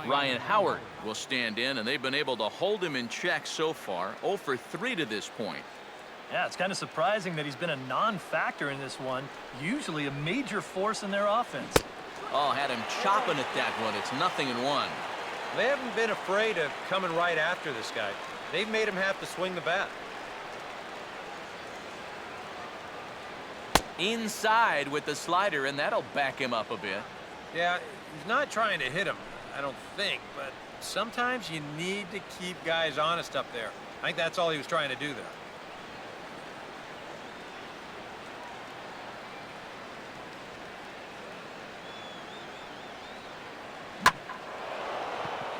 Ryan Howard will stand in, and they've been able to hold him in check so far. 0 for 3 to this point. Yeah, it's kind of surprising that he's been a non-factor in this one. Usually a major force in their offense. Oh, had him chopping at that one. It's 0-1. They haven't been afraid of coming right after this guy. They've made him have to swing the bat. Inside with the slider, and that'll back him up a bit. Yeah, he's not trying to hit him, I don't think, but sometimes you need to keep guys honest up there. I think that's all he was trying to do there.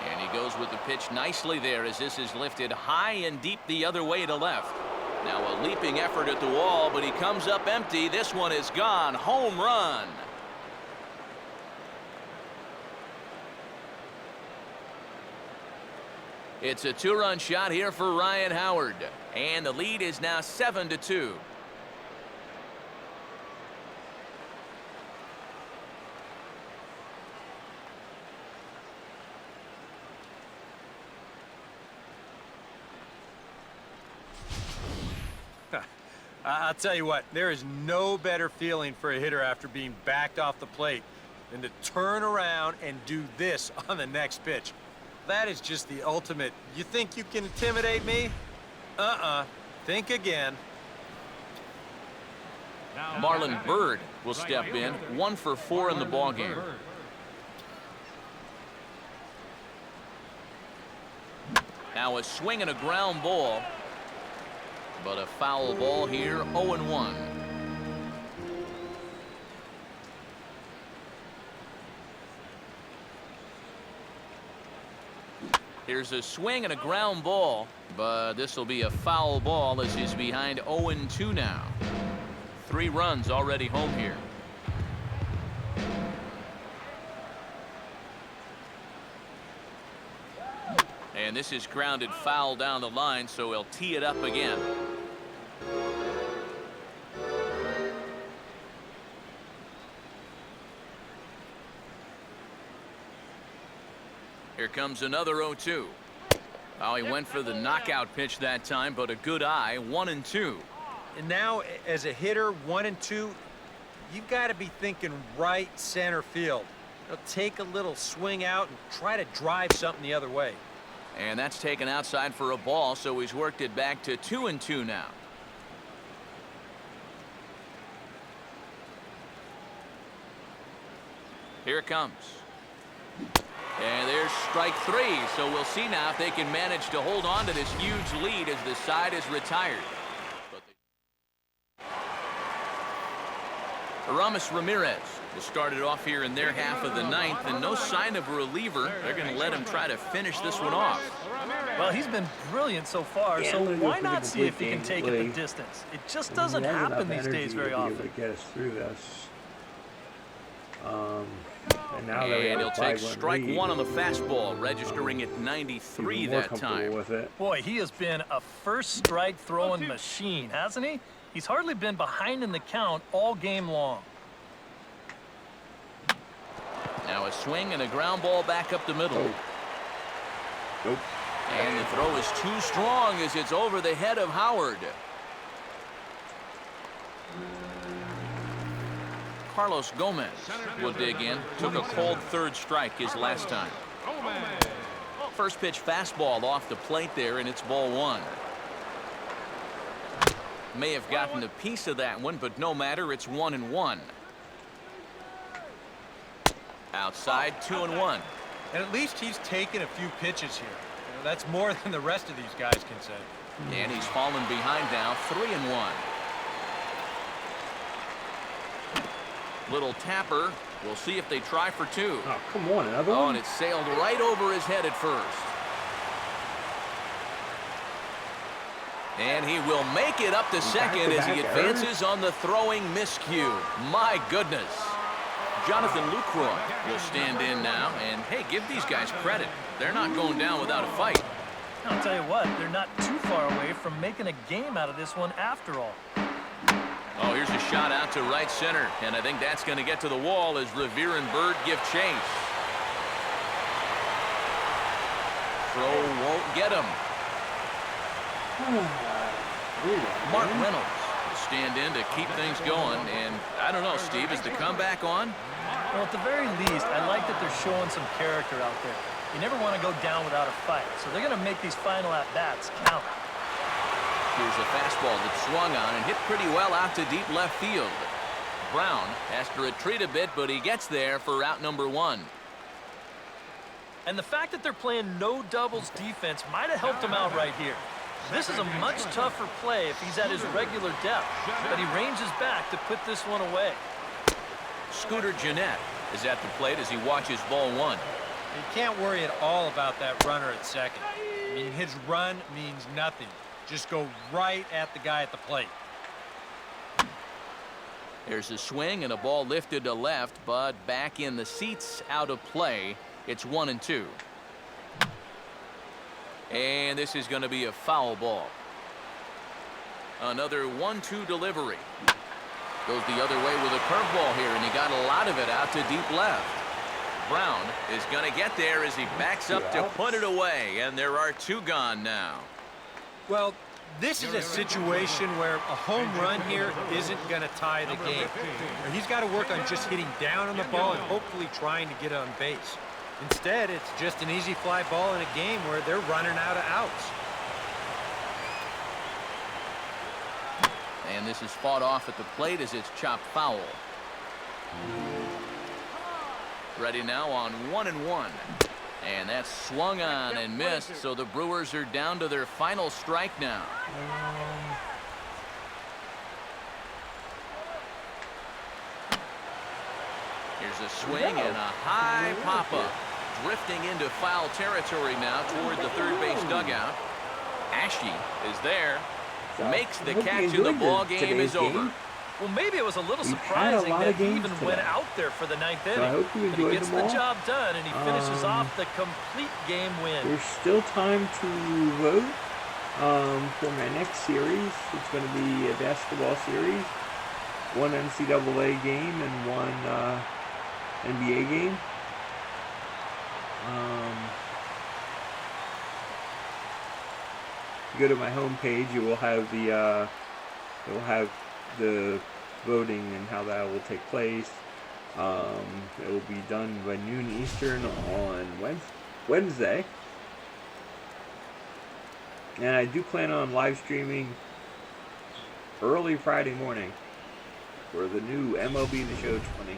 And he goes with the pitch nicely there as this is lifted high and deep the other way to left. Now a leaping effort at the wall, but he comes up empty. This one is gone. Home run. It's a 2-run shot here for Ryan Howard, and the lead is now 7-2. I'll tell you what, there is no better feeling for a hitter after being backed off the plate than to turn around and do this on the next pitch. That is just the ultimate. You think you can intimidate me? Think again. Marlon Byrd will step in, 1 for 4 in the ballgame. Now a swing and a ground ball, but a foul ball here, 0-1. Here's a swing and a ground ball, but this will be a foul ball as he's behind 0-2 now. 3 runs already home here. And this is grounded foul down the line, so he'll tee it up again. Here comes another 0-2. Oh, he went for the knockout pitch that time, but a good eye, 1-2. And now, as a hitter, 1 and 2, you've got to be thinking right center field. Take a little swing out and try to drive something the other way. And that's taken outside for a ball, so he's worked it back to 2-2 now. Here it comes. And there's strike 3, so we'll see now if they can manage to hold on to this huge lead as the side is retired. Aramis Ramirez will start it off here in their half of the 9th, and no sign of a reliever. They're going to let him try to finish this one off. Well, he's been brilliant so far, so why not see if he can take it the distance? It just doesn't happen these days very often. To get us through this. And now and he'll take strike 1 on the fastball, registering at 93 that time. With it. Boy, he has been a first strike throwing machine, hasn't he? He's hardly been behind in the count all game long. Now a swing and a ground ball back up the middle. Oh. Nope. And the throw is too strong as it's over the head of Howard. Carlos Gomez will dig in. Took a cold third strike his last time. First pitch fastball off the plate there, and it's ball one. May have gotten a piece of that one, but no matter, it's 1-1. Outside, 2-1. And at least he's taken a few pitches here. That's more than the rest of these guys can say. And he's fallen behind now, 3-1. Little tapper. We'll see if they try for two. Oh, come on, another Oh, one? and it sailed right over his head at first. And he will make it up to second as he advances on the throwing miscue. My goodness. Jonathan Lucroy will stand in now. And, hey, give these guys credit. They're not going down without a fight. I'll tell you what, they're not too far away from making a game out of this one after all. Oh, here's a shot out to right center. And I think that's going to get to the wall as Revere and Bird give chase. Throw won't get him. Mark Reynolds will stand in to keep things going. And I don't know, Steve, is the comeback on? Well, at the very least, I like that they're showing some character out there. You never want to go down without a fight, so they're going to make these final at-bats count. Here's a fastball that swung on and hit pretty well out to deep left field. Brown has to retreat a bit, but he gets there for out number one. And the fact that they're playing no doubles defense might have helped him out right here. This is a much tougher play if he's at his regular depth, but he ranges back to put this one away. Scooter Gennett is at the plate as he watches ball one. You can't worry at all about that runner at second. I mean, his run means nothing. Just go right at the guy at the plate. There's a swing and a ball lifted to left, but back in the seats, out of play. It's 1-2. And this is going to be a foul ball. Another 1-2 delivery. Goes the other way with a curveball here, and he got a lot of it out to deep left. Brown is going to get there as he backs up to put it away, and there are two gone now. Well, this is a situation where a home run here isn't going to tie the game. He's got to work on just hitting down on the ball and hopefully trying to get on base. Instead, it's just an easy fly ball in a game where they're running out of outs. And this is fought off at the plate as it's chopped foul. Ready now on 1-1. And that's swung on and missed, so the Brewers are down to their final strike now. Here's a swing and a high pop-up. Drifting into foul territory now toward the third base dugout. Ashe is there. Makes the catch and the ball game is over. Well, maybe it was a little surprising that he even went out there for the ninth inning. I hope you but he enjoyed gets them all. the job done, and he finishes off the complete game win. There's still time to vote for my next series. It's going to be a basketball series. One NCAA game and one NBA game. If you go to my homepage, you will have the voting and how that will take place. It will be done by noon Eastern on Wednesday. And I do plan on live streaming early Friday morning for the new MLB The Show 20.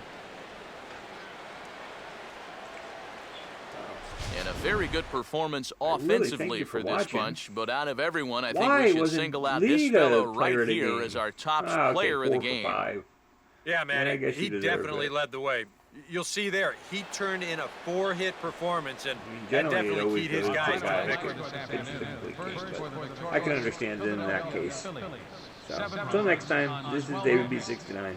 And a very good performance offensively for this bunch, but out of everyone, I think Why we should wasn't single out Lee this the fellow player right of the here game? as our top Okay, player of the 4 for game. 5. Yeah, man, I guess he he deserved definitely it. led the way. You'll see there, he turned in a 4-hit performance, and that Generally, it definitely always keyed his goes guys to to guys. victory. It's a complete game, but I can understand it in that case. So, until next time, this is David B69.